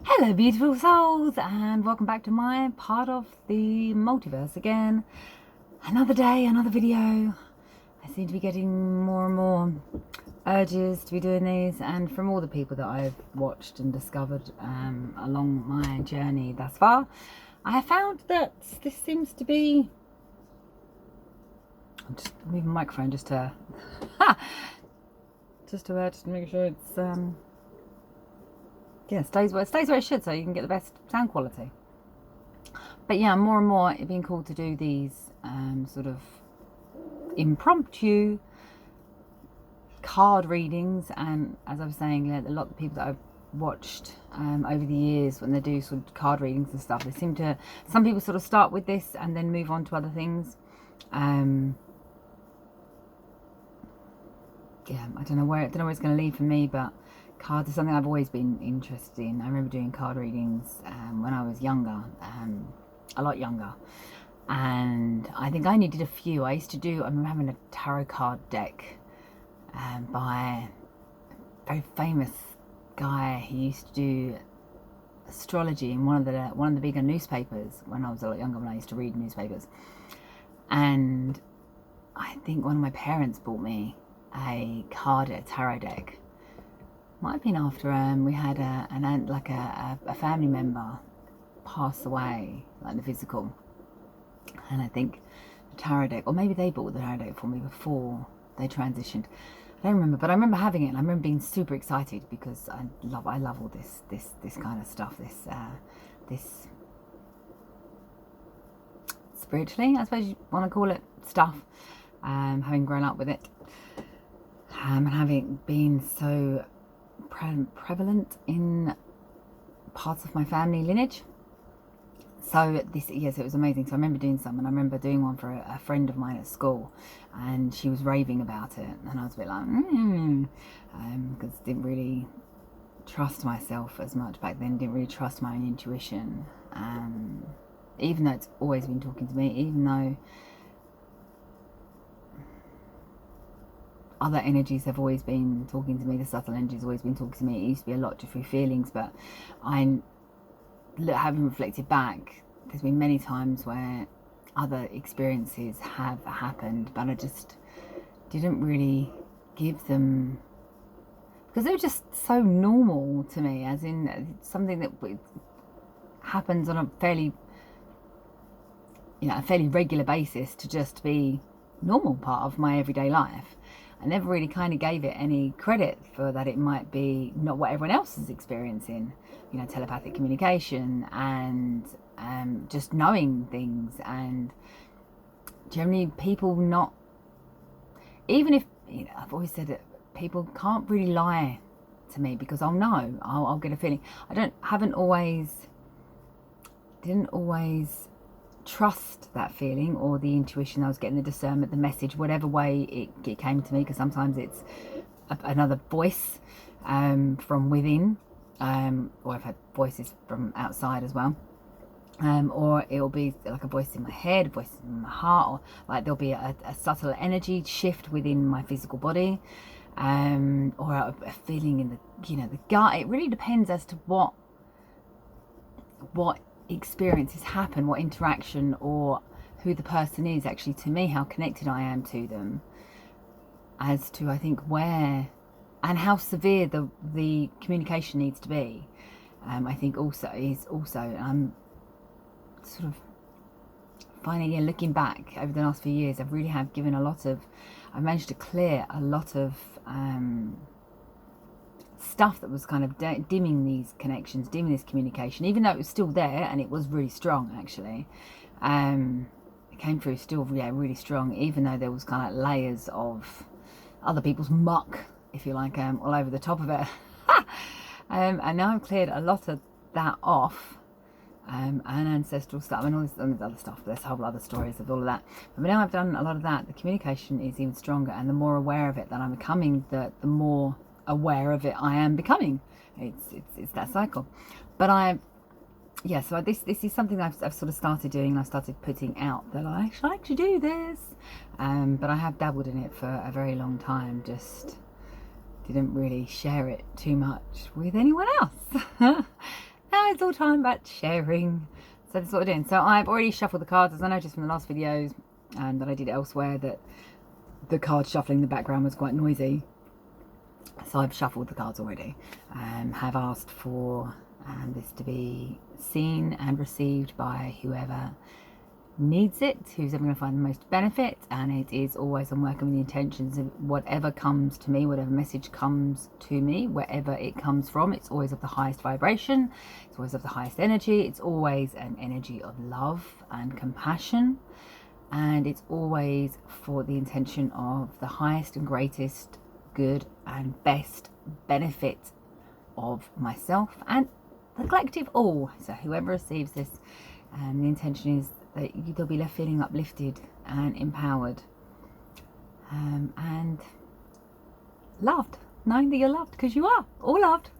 Hello beautiful souls, and welcome back to my part of the multiverse again. Another day, another video. I seem to be getting more and more urges to be doing these, and from all the people that I've watched and discovered along my journey thus far, I have found that this seems to be... I'm just moving the microphone just to just to make sure it's yeah, stays where it should, so you can get the best sound quality. But yeah, more and more being called to do these sort of impromptu card readings, and as I was saying, a lot of people that I've watched over the years, when they do sort of card readings and stuff, they seem to, some people sort of start with this and then move on to other things. Yeah, I don't know where it's going to lead for me, but cards are something I've always been interested in. I remember doing card readings when I was younger, a lot younger, and I think I needed a few. I remember having a tarot card deck by a very famous guy. He used to do astrology in one of the bigger newspapers when I was a lot younger, when I used to read newspapers. And I think one of my parents bought me a tarot deck. Might have been after we had a family member pass away, like the physical, and I think the tarot deck, or maybe they bought the tarot deck for me before they transitioned. I don't remember, but I remember having it, and I remember being super excited because I love all this kind of stuff, this spiritually, I suppose you want to call it, stuff. Having grown up with it, and having been so prevalent in parts of my family lineage. So yes, it was amazing. So I remember doing some, and I remember doing one for a friend of mine at school, and she was raving about it, and I was a bit like, because I didn't really trust myself as much back then, didn't really trust my own intuition, even though it's always been talking to me, even though other energies have always been talking to me, the subtle energies have always been talking to me. It used to be a lot through feelings, but having reflected back, there's been many times where other experiences have happened, but I just didn't really give them, because they were just so normal to me, as in something that happens on a fairly regular basis, to just be normal part of my everyday life. I never really kind of gave it any credit for that. It might be not what everyone else is experiencing, telepathic communication and just knowing things, and generally people not, even if, I've always said that people can't really lie to me, because I'll get a feeling. Didn't always trust that feeling or the intuition I was getting, the discernment, the message, whatever way it came to me, because sometimes it's another voice from within, or I've had voices from outside as well, or it'll be like a voice in my head, a voice in my heart, or like there'll be a subtle energy shift within my physical body, or a feeling in the gut. It really depends as to what experiences happen, what interaction, or who the person is actually to me, how connected I am to them, as to, I think, where and how severe the communication needs to be. I think also I'm sort of finding, looking back over the last few years, I've managed to clear a lot of stuff that was kind of dimming these connections, dimming this communication, even though it was still there, and it was really strong actually. It came through still really strong, even though there was kind of layers of other people's muck, if you like, all over the top of it. And now I've cleared a lot of that off, and ancestral stuff and all this other stuff. There's whole other stories of all of that, but now I've done a lot of that, the communication is even stronger, and the more aware of it that I'm becoming, the more aware of it I am becoming. It's that cycle. But so this is something I've sort of started doing. I started putting out that I actually like to do this, but I have dabbled in it for a very long time, just didn't really share it too much with anyone else. Now it's all time about sharing. So that's what we're doing. So I've already shuffled the cards, as I noticed from the last videos and that I did elsewhere, that the card shuffling in the background was quite noisy. So I've shuffled the cards already. Have asked for this to be seen and received by whoever needs it, who's ever going to find the most benefit. And it is always, I'm working with the intentions of whatever comes to me, whatever message comes to me, wherever it comes from, it's always of the highest vibration, it's always of the highest energy, it's always an energy of love and compassion, and it's always for the intention of the highest and greatest good and best benefit of myself and the collective all. So whoever receives this, the intention is that they'll be left feeling uplifted and empowered, and loved, knowing that you're loved, because you are all loved.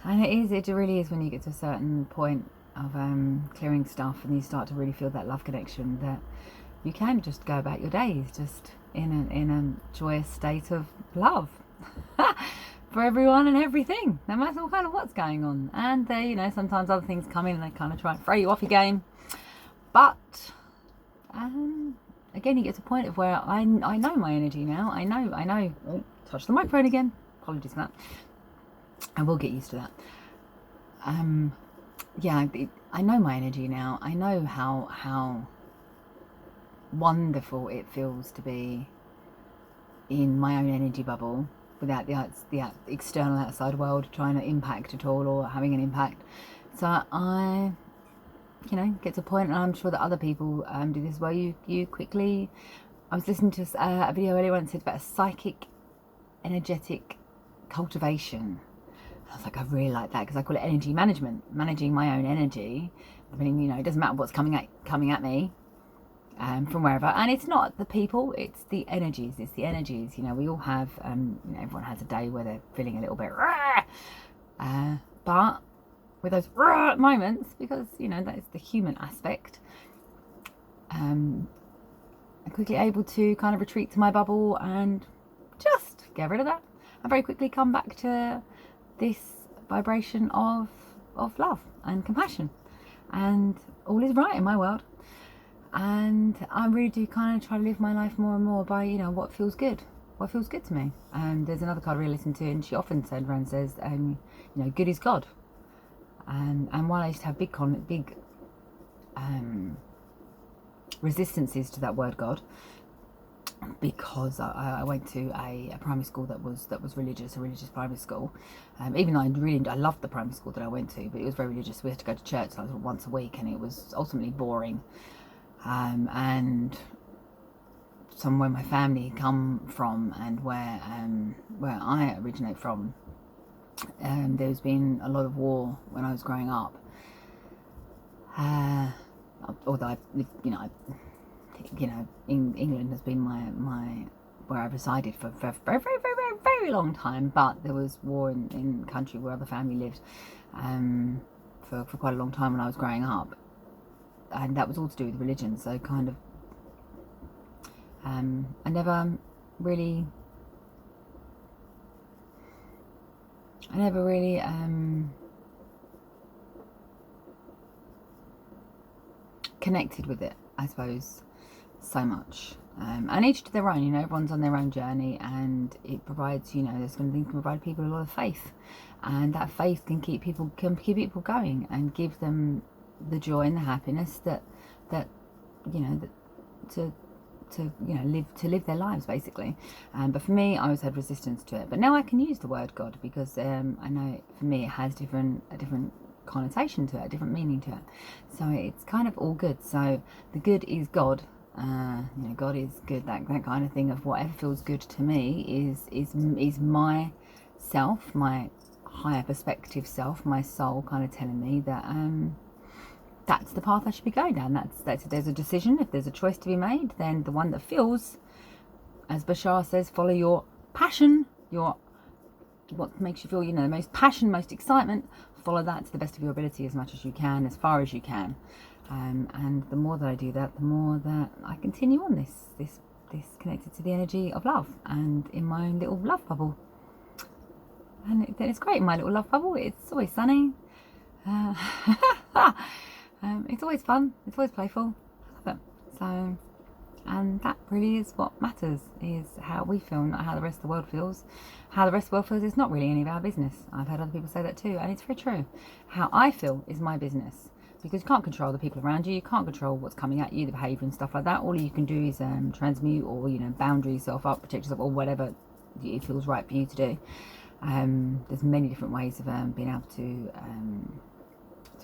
And it really is, when you get to a certain point of clearing stuff and you start to really feel that love connection, that you can just go about your days just in a joyous state of love for everyone and everything, no matter what kind of what's going on. And you know, sometimes other things come in and they kind of try and throw you off your game. But again, you get to a point of where I know my energy now. I know. Oh, touch the microphone again. Apologies for that. I will get used to that. Yeah, I know my energy now. I know how wonderful it feels to be in my own energy bubble, without the external outside world trying to impact at all or having an impact. So I, you know, get to a point, and I'm sure that other people do this well. You quickly, I was listening to a video earlier on that said about a psychic, energetic cultivation. I was like, I really like that, because I call it energy management, managing my own energy. I mean, you know, it doesn't matter what's coming at me. From wherever, and it's not the people, it's the energies. You know, we all have you know, everyone has a day where they're feeling a little bit but with those moments, because you know, that's the human aspect, I'm quickly able to kind of retreat to my bubble and just get rid of that, and very quickly come back to this vibration of love and compassion, and all is right in my world. And I really do kind of try to live my life more and more by, you know, what feels good to me. And there's another card I really listen to, and she often turns around and says, you know, good is God. And while I used to have big resistances to that word God, because I went to a primary school that was religious, a religious primary school. Even though I loved the primary school that I went to, but it was very religious. We had to go to church like once a week, and it was ultimately boring. And somewhere my family come from, and where I originate from, there's been a lot of war when I was growing up. Although England has been my where I've resided for a very, very, very, very, very long time. But there was war in the country where other family lived for quite a long time when I was growing up. And that was all to do with religion. So kind of, I never really connected with it, I suppose, so much. And each to their own, you know, everyone's on their own journey, and it provides, you know, there's going to provide people a lot of faith, and that faith can keep people going and give them the joy and the happiness that you know, to live their lives, basically. But for me, I always had resistance to it, but now I can use the word God, because I know for me it has a different connotation to it, a different meaning to it. So it's kind of all good. So the good is God. You know, God is good. That kind of thing of whatever feels good to me is my self, my higher perspective self, my soul kind of telling me that that's the path I should be going down. That's if there's a decision, if there's a choice to be made, then the one that feels, as Bashar says, follow your passion, what makes you feel, you know, the most passion, most excitement, follow that to the best of your ability, as much as you can, as far as you can. And the more that I do that, the more that I continue on this connected to the energy of love, and in my own little love bubble. and it's great in my little love bubble. It's always sunny. Uh, it's always fun. It's always playful. I love it. So, and that really is what matters, is how we feel, not how the rest of the world feels. How the rest of the world feels is not really any of our business. I've heard other people say that too, and it's very true. How I feel is my business, because you can't control the people around you. You can't control what's coming at you, the behaviour and stuff like that. All you can do is transmute, or boundary yourself up, protect yourself, or whatever it feels right for you to do. There's many different ways of being able to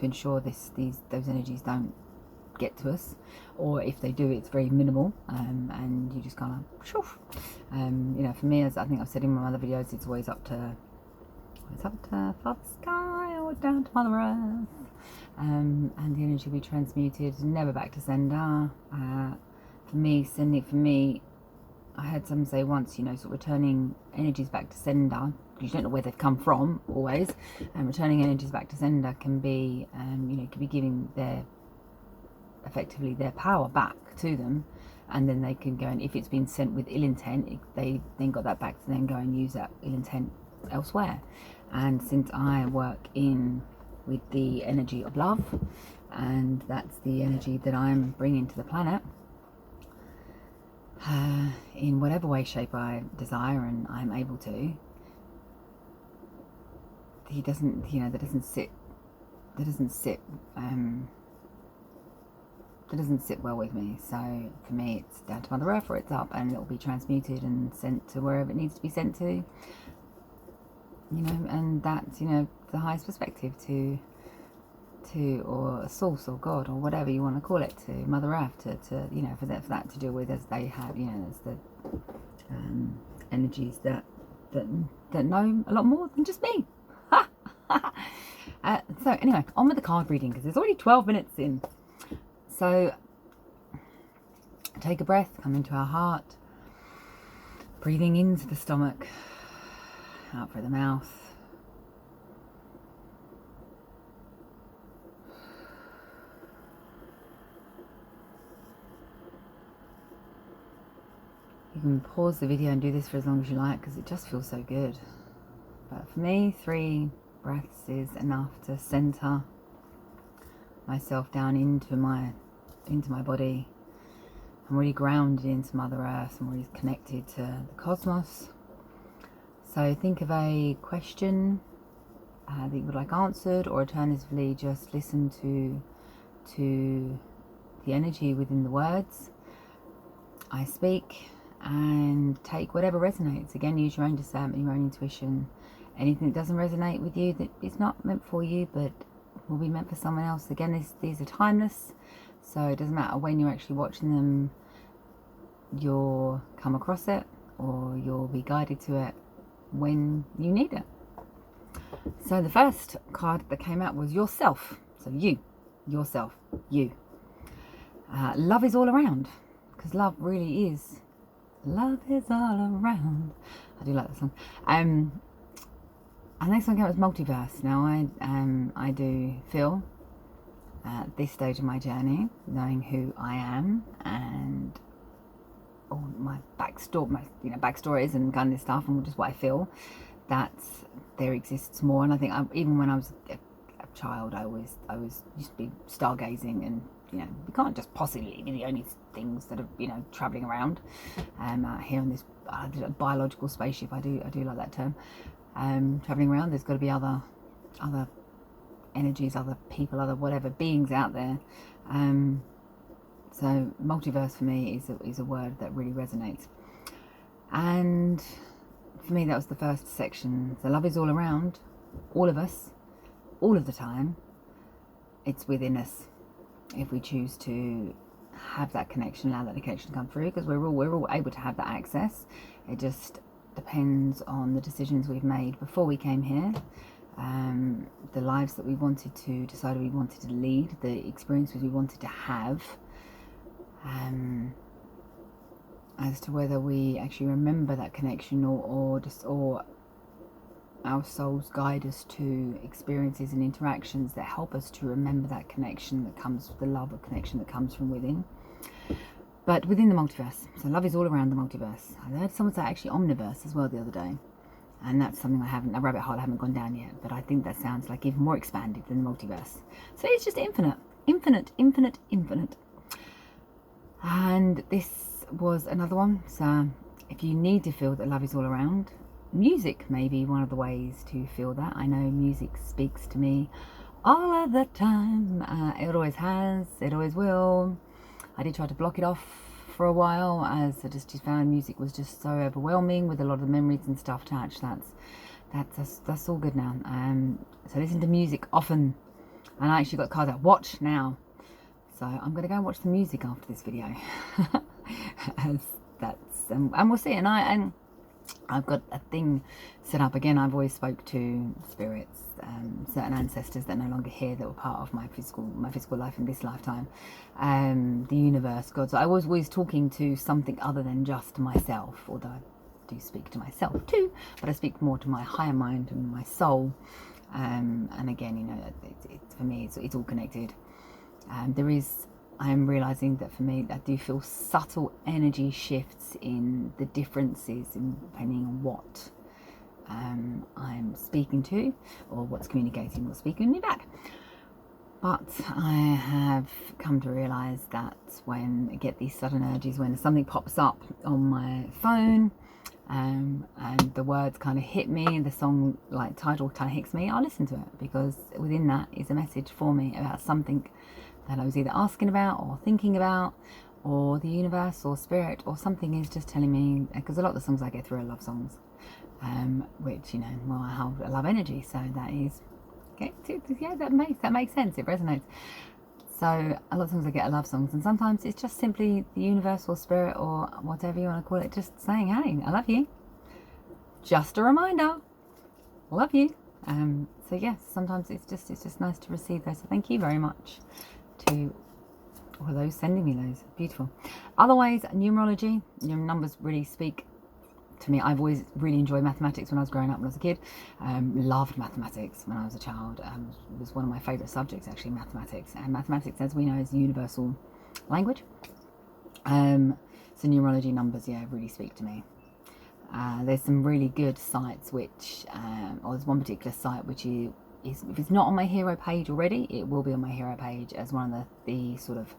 ensure those energies don't get to us, or if they do, it's very minimal, and you just kind of for me, as I think I've said in my other videos, it's always up to Father Sky or down to Mother Earth, and the energy will be transmuted, never back to sender. For me, I heard someone say once, sort of returning energies back to sender, you don't know where they've come from always, and returning energies back to sender can be giving effectively their power back to them, and then they can go, and if it's been sent with ill intent, they then got that back to then go and use that ill intent elsewhere. And since I work with the energy of love, and that's the energy that I'm bringing to the planet, in whatever way, shape I desire and I'm able to, that doesn't sit well with me. So for me, it's down to Mother Earth, or it's up, and it will be transmuted and sent to wherever it needs to be sent to. And that's the highest perspective to or a source or God or whatever you want to call it, to Mother Earth, to for that to deal with, as they have as the energies that know a lot more than just me. So anyway, on with the card reading, because it's already 12 minutes in. So take a breath, come into our heart, breathing into the stomach, out through the mouth. You can pause the video and do this for as long as you like, because it just feels so good. But for me, 3 breaths is enough to center myself down into my body. I'm really grounded into Mother Earth. I'm really connected to the cosmos. So think of a question that you would like answered, or alternatively just listen to the energy within the words I speak, and take whatever resonates. Again, use your own discernment, your own intuition. Anything that doesn't resonate with you, that it's not meant for you, but will be meant for someone else. Again, these are timeless, so it doesn't matter when you're actually watching them, you'll come across it, or you'll be guided to it when you need it. So the first card that came out was yourself. So yourself. Love is all around, because love really is. Love is all around. I do like that song. And next one came out was multiverse. Now I do feel at this stage of my journey, knowing who I am and all my backstories and kind of stuff, and just what I feel, that there exists more. And I think even when I was a child, I was used to be stargazing, and we can't just possibly be the only things that are traveling around out here in this biological spaceship. I do like that term. Traveling around, there's got to be other energies, other people, other whatever beings out there. So multiverse for me is a word that really resonates. And for me, that was the first section. So love is all around, all of us, all of the time. It's within us, if we choose to have that connection, allow that connection to come through, because we're all able to have that access. It just depends on the decisions we've made before we came here, the lives that we wanted to decide we wanted to lead, the experiences we wanted to have, as to whether we actually remember that connection, or our souls guide us to experiences and interactions that help us to remember that connection that comes, the love of connection that comes from within. But within the multiverse, so love is all around the multiverse. I heard someone say actually omniverse as well the other day. And that's something a rabbit hole I haven't gone down yet, but I think that sounds like even more expanded than the multiverse. So it's just infinite, infinite, infinite, infinite. And this was another one. So if you need to feel that love is all around, music may be one of the ways to feel that. I know music speaks to me all of the time. It always has, it always will. I did try to block it off for a while, as I just found music was just so overwhelming with a lot of the memories and stuff attached. That's all good now. So listen to music often, and I actually got cards out. Watch now. So I'm going to go and watch the music after this video. And we'll see. And I've got a thing set up again. I've always spoke to spirits, certain ancestors that are no longer here, that were part of my physical life in this lifetime, the universe, God. So I was always talking to something other than just myself, although I do speak to myself too, but I speak more to my higher mind and my soul. And again, you know, for me, it's all connected. I am realizing that for me, I do feel subtle energy shifts in the differences depending on what I'm speaking to, or what's communicating or speaking to me back. But I have come to realize that when I get these sudden urges, when something pops up on my phone, and the words kind of hit me, the song like title kind of hits me, I'll listen to it, because within that is a message for me about something that I was either asking about or thinking about, or the universe or spirit or something is just telling me, because a lot of the songs I get through are love songs, which, you know, well, I have a love energy, so that is, okay, yeah, that makes sense, it resonates. So a lot of times I get are love songs, and sometimes it's just simply the universe or spirit or whatever you want to call it, just saying, hey, I love you. Just a reminder, love you. So yes, sometimes it's just nice to receive those. So thank you very much to all those sending me those. Beautiful. Otherwise, numerology, numbers really speak to me. I've always really enjoyed mathematics when I was growing up, when I was a kid. Loved mathematics when I was a child. It was one of my favourite subjects, actually, mathematics. And mathematics, as we know, is the universal language. So numerology, numbers, yeah, really speak to me. There's some really good sites which, or there's one particular site which is, if it's not on my hero page already, it will be on my hero page as one of the sort of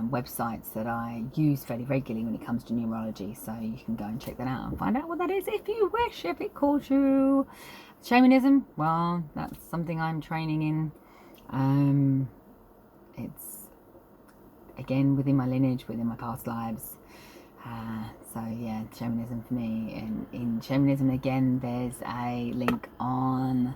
websites that I use fairly regularly when it comes to numerology. So you can go and check that out and find out what that is if you wish, if it calls you. Shamanism, well, that's something I'm training in. It's, again, within my lineage, within my past lives. So yeah, shamanism for me. And in shamanism, again, there's a link on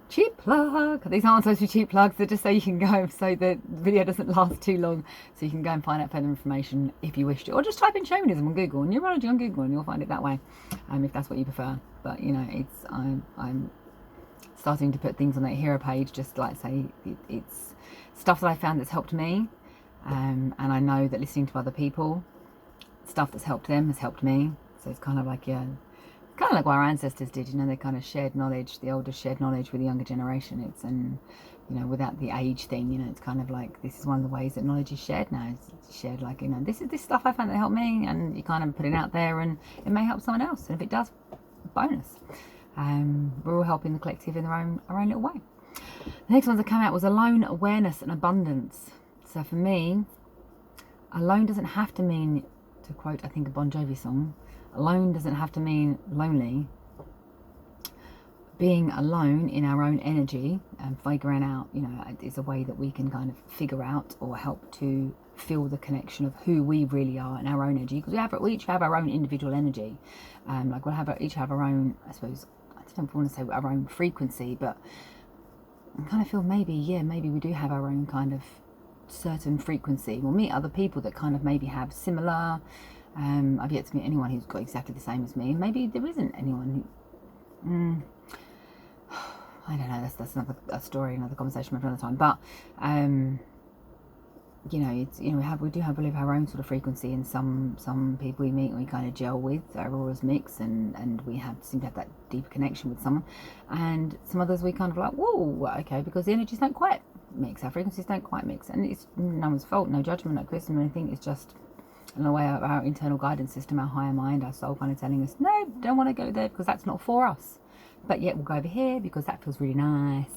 cheap plug. These aren't supposed to be cheap plugs, they're just so you can go, so the video doesn't last too long, so you can go and find out further information if you wish to, or just type in shamanism on Google, numerology on Google, and you'll find it that way, if that's what you prefer. But you know, it's I'm starting to put things on that hero page, just like say it's stuff that I found that's helped me, and I know that listening to other people, stuff that's helped them has helped me. So it's kind of like, yeah, kind of like what our ancestors did, you know, they kind of shared knowledge, the elders shared knowledge with the younger generation. It's, and you know, without the age thing, you know, it's kind of like, this is one of the ways that knowledge is shared now. It's shared like, you know, this is this stuff I found that helped me, and you kind of put it out there and it may help someone else, and if it does, bonus. We're all helping the collective in our own little way. The next one that came out was alone, awareness and abundance. So for me, alone doesn't have to mean, to quote I think a Bon Jovi song, alone doesn't have to mean lonely. Being alone in our own energy and figuring out, you know, is a way that we can kind of figure out or help to feel the connection of who we really are in our own energy, because we each have our own individual energy. Like we'll each have our own, I suppose, I don't want to say our own frequency, but I kind of feel maybe we do have our own kind of certain frequency. We'll meet other people that kind of maybe have similar. I've yet to meet anyone who's got exactly the same as me. Maybe there isn't anyone who, I don't know, that's another story, another conversation for another time. But you know, it's, you know, we live our own sort of frequency, and some people we meet and we kind of gel with, our auras mix, and we seem to have that deeper connection with someone, and some others we kind of like, whoa, okay, because the energies don't quite mix, our frequencies don't quite mix, and it's no one's fault, no judgment, no criticism or anything. It's just And the way our internal guidance system, our higher mind, our soul kind of telling us, no, don't want to go there because that's not for us. But yet we'll go over here because that feels really nice.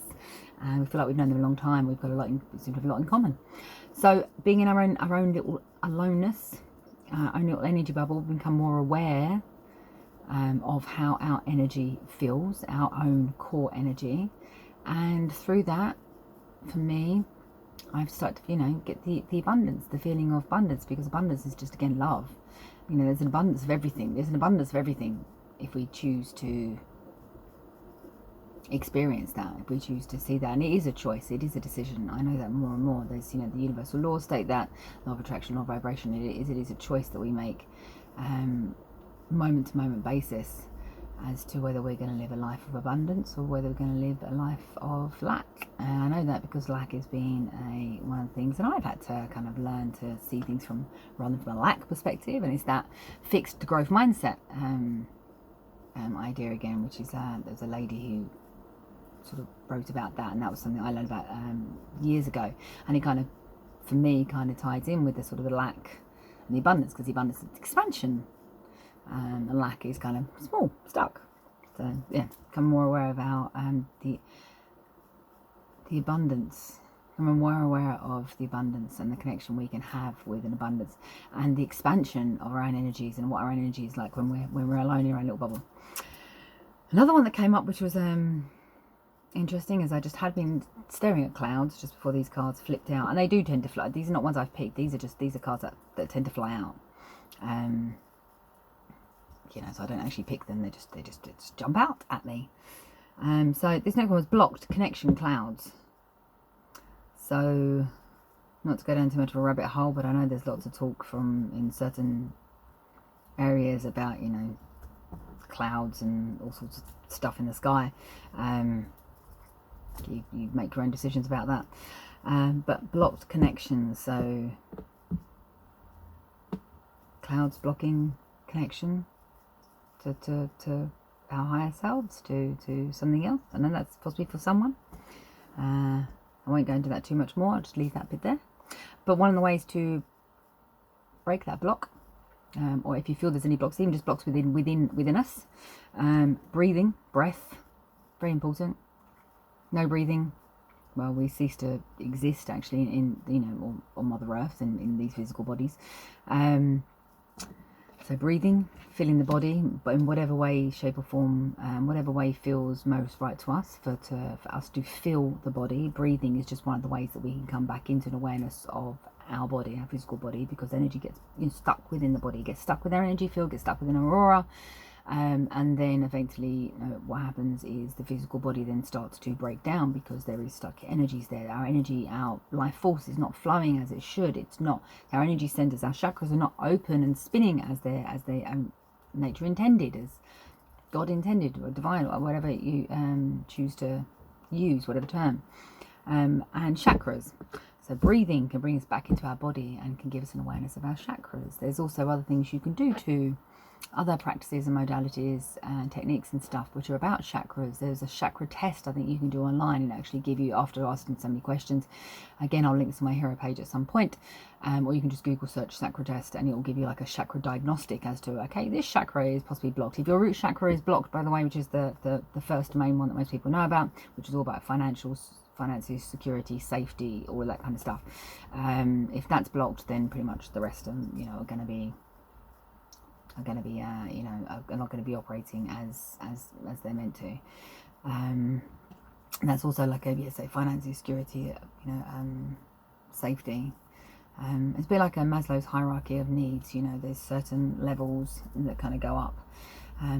And we feel like we've known them a long time. We've got a lot we seem to have a lot in common. So being in our own little aloneness, our own little energy bubble, we become more aware of how our energy feels, our own core energy. And through that, for me, I've started to, get the abundance, the feeling of abundance, because abundance is just, again, love. There's an abundance of everything. There's an abundance of everything if we choose to experience that, if we choose to see that. And it is a choice, it is a decision. I know that more and more. There's, the universal laws state that, law of attraction, law of vibration, it is a choice that we make moment to moment basis as to whether we're going to live a life of abundance or whether we're going to live a life of lack. And I know that because lack has been one of the things that I've had to kind of learn to see things from, rather from a lack perspective, and it's that fixed growth mindset idea again, which is there's a lady who sort of wrote about that, and that was something I learned about years ago, and it kind of, for me, kind of ties in with the sort of the lack and the abundance, because the abundance is expansion. The lack is kind of small, stuck. So yeah, become more aware of our the abundance. Become more aware of the abundance and the connection we can have with an abundance, and the expansion of our own energies and what our own energy is like when we're alone in our own little bubble. Another one that came up, which was interesting, is I just had been staring at clouds just before these cards flipped out, and they do tend to fly. These are not ones I've picked. These are cards that tend to fly out. So I don't actually pick them. They just jump out at me. So this next one was blocked connection clouds. So not to go down too much of a rabbit hole, but I know there's lots of talk in certain areas about clouds and all sorts of stuff in the sky. You make your own decisions about that. But blocked connections. So clouds blocking connection to our higher selves, to something else. I know that's possibly for someone. I won't go into that too much more. I'll just leave that bit there. But one of the ways to break that block, or if you feel there's any blocks, even just blocks within us, breathing, breath, very important. No breathing, well, we cease to exist actually in on Mother Earth and in these physical bodies. So breathing, feeling the body, but in whatever way, shape or form, whatever way feels most right to us, for us to feel the body. Breathing is just one of the ways that we can come back into an awareness of our body, our physical body, because energy gets stuck within the body, gets stuck with our energy field, gets stuck within our aura. And then eventually what happens is the physical body then starts to break down because there is stuck energies there. Our energy, our life force is not flowing as it should. It's not. Our energy centers, our chakras are not open and spinning as they nature intended, as God intended, or divine, or whatever you choose to use, whatever term. And chakras. So breathing can bring us back into our body and can give us an awareness of our chakras. There's also other things you can do to other practices and modalities and techniques and stuff which are about chakras. There's a chakra test I think you can do online and actually give you, after asking so many questions, again I'll link this to my hero page at some point, or you can just Google search chakra test and it will give you like a chakra diagnostic as to, okay, this chakra is possibly blocked. If your root chakra is blocked, by the way, which is the first main one that most people know about, which is all about finances, security, safety, all of that kind of stuff, if that's blocked, then pretty much the rest of them are going to be are not going to be operating as they're meant to. And that's also like finances, security, safety. It's a bit like a Maslow's hierarchy of needs. There's certain levels that kind of go up.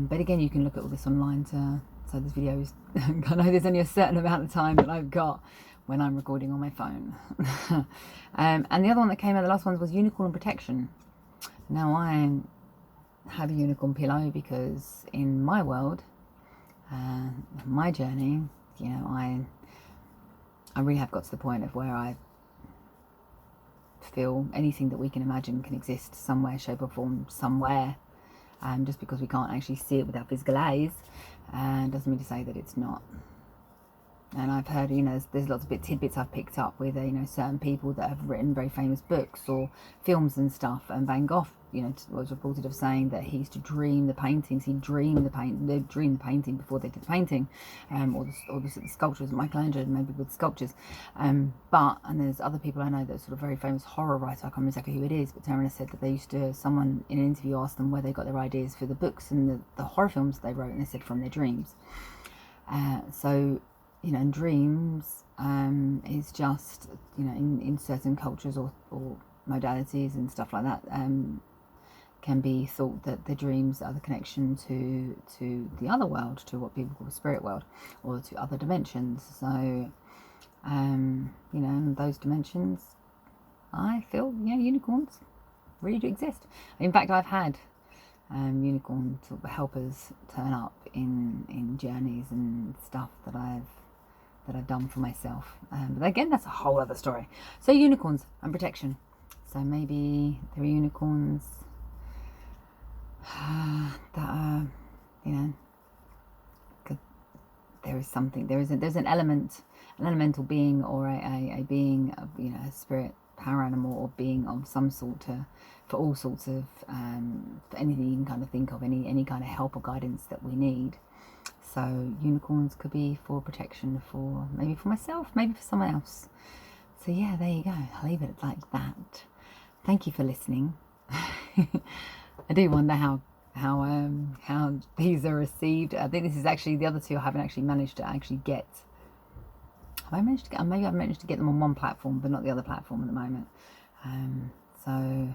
But again, you can look at all this online. So this video is, I know there's only a certain amount of time that I've got when I'm recording on my phone. And the other one that came out, the last one, was unicorn protection. Now I have a unicorn pillow because in my world, my journey, I really have got to the point of where I feel anything that we can imagine can exist somewhere, shape or form, somewhere. Just because we can't actually see it with our physical eyes, doesn't mean to say that it's not And I've heard, you know, there's lots of tidbits I've picked up with, you know, certain people that have written very famous books or films and stuff. And Van Gogh, you know, was reported of saying that he used to dream the paintings. He dreamed they dreamed the painting before they did the painting, or the sculptures. Michelangelo maybe with sculptures. And there's other people I know that's sort of very famous horror writer. I can't remember exactly who it is, but Taryn said that they used to, someone in an interview asked them where they got their ideas for the books and the horror films they wrote, and they said from their dreams. So, you know, dreams is just, you know, in certain cultures or modalities and stuff like that, can be thought that the dreams are the connection to the other world, to what people call the spirit world, or to other dimensions. So, you know, in those dimensions, I feel, yeah, unicorns really do exist. In fact, I've had unicorn sort of helpers turn up in journeys and stuff that I've done for myself. But again, that's a whole other story. So unicorns and protection. So maybe there are unicorns that are, you know, there is something, there's an elemental being, or a being of, you know, a spirit, power animal, or being of some sort for all sorts of, for anything you can kind of think of, any kind of help or guidance that we need. So unicorns could be for protection, for maybe for myself, maybe for someone else. So yeah, there you go. I'll leave it like that. Thank you for listening. I do wonder how these are received. I think this is actually the other two I haven't actually managed to actually get. Have I managed to get? Maybe I've managed to get them on one platform, but not the other platform at the moment. So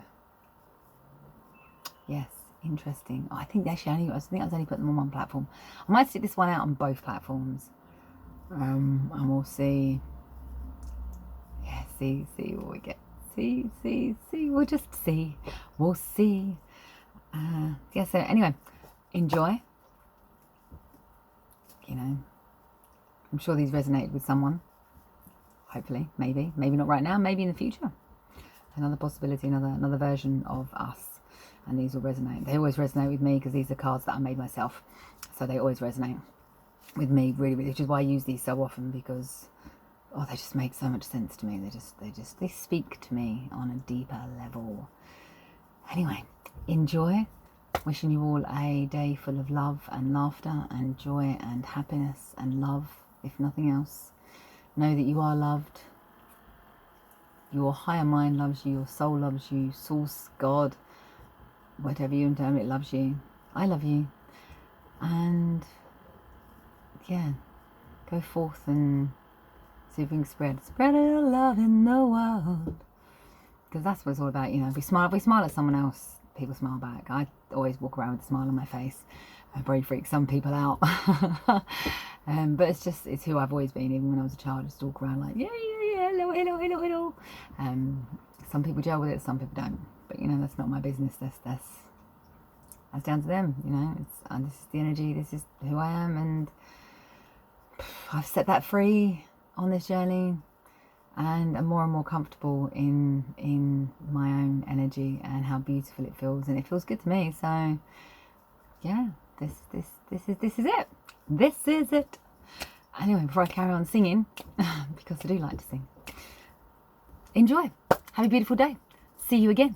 yes. Interesting. Oh, I think actually I was only putting them on one platform. I might stick this one out on both platforms, and we'll see. Yeah, see what we get. See. We'll just see. We'll see. Yeah. So anyway, enjoy. You know, I'm sure these resonated with someone. Hopefully, maybe not right now. Maybe in the future. Another possibility, another version of us. And these will resonate. They always resonate with me because these are cards that I made myself. So they always resonate with me, really, which is why I use these so often, because, oh, they just make so much sense to me. They speak to me on a deeper level. Anyway, enjoy. Wishing you all a day full of love and laughter and joy and happiness and love, if nothing else. Know that you are loved. Your higher mind loves you. Your soul loves you. Source, God, whatever you interpret, loves you. I love you. And yeah, go forth and see if we can spread a little love in the world, because that's what it's all about. You know, if we smile at someone else, people smile back. I always walk around with a smile on my face. I probably freak some people out. But it's who I've always been. Even when I was a child, I just walk around like, yeah, hello. Some people gel with it, some people don't. But you know, that's not my business. That's down to them. You know, this is the energy. This is who I am, and I've set that free on this journey, and I'm more and more comfortable in my own energy and how beautiful it feels, and it feels good to me. So yeah, this is it. This is it. Anyway, before I carry on singing, because I do like to sing, enjoy. Have a beautiful day. See you again.